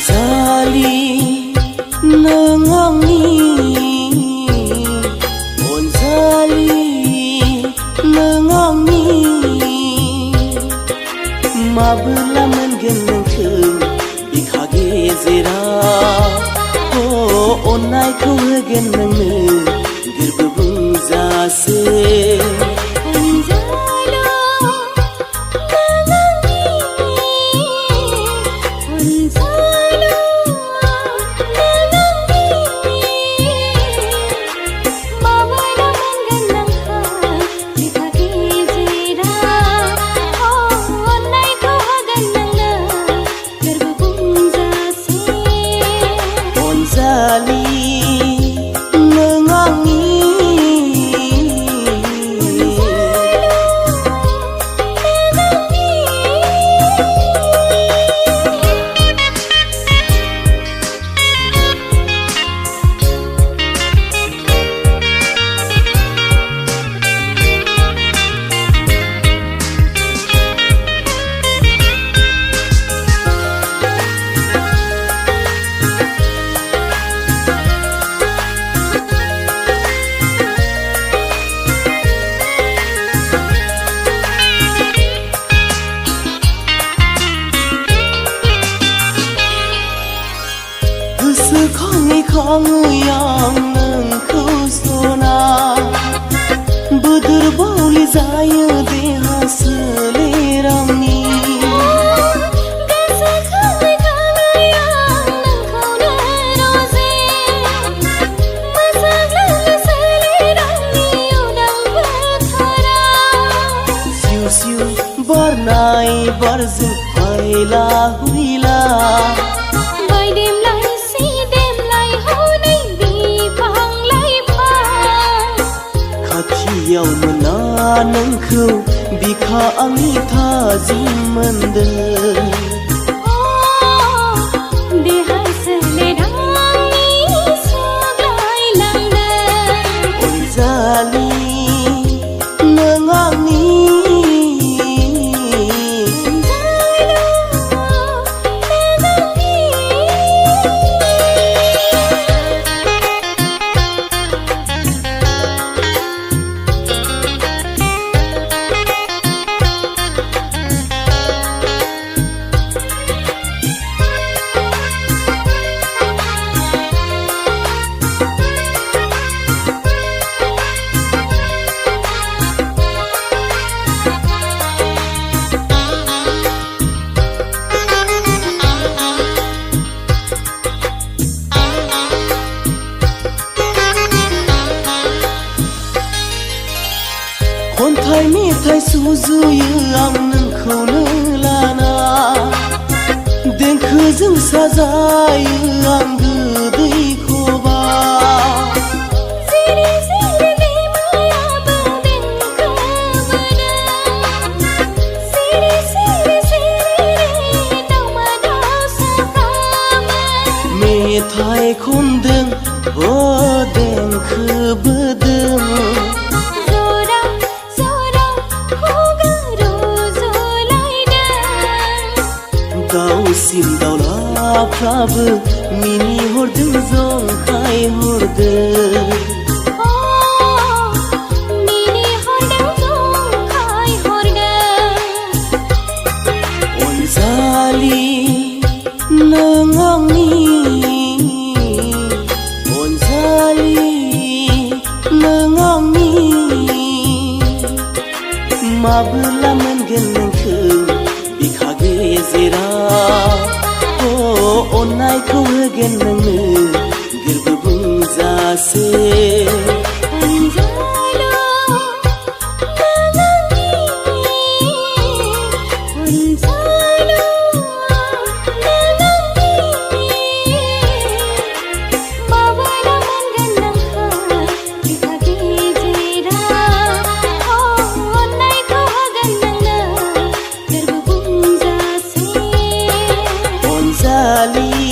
Onzali nengangi, Onzali nengangi, mabla mengen nengkeng bikha gezera, oh onai kau hegen nengne gerbebung jase. Khong yang nengku sona budur bauli zaya deha selerangni gasa khong yang nengku neroze masagla selerangni udang berthara siu siu barnai barzu haila huila Yaw mena nengkau bikha angi thaji mendel oh dehai selerangni saglai langdel Onzali nengangi Kontai metai suzuyo ang nengkauno lana Denkhoजों sajayo ang goदै khoba Siri siri bimayaबो देंखो बोदों Siri siri siri दाउमा दाउसाफ्राबो Metai khondों oh देंखो बोदों Dausim daulaफ्राबो मिनि हरदों जंखाय हरदों oh मिनि हरदों जंखाय हरदों Onzali nengangi Onzali nengangi mabla mengen nengkeng bikha gezera oh onai kau hegen nengne gerbebung jase Onzali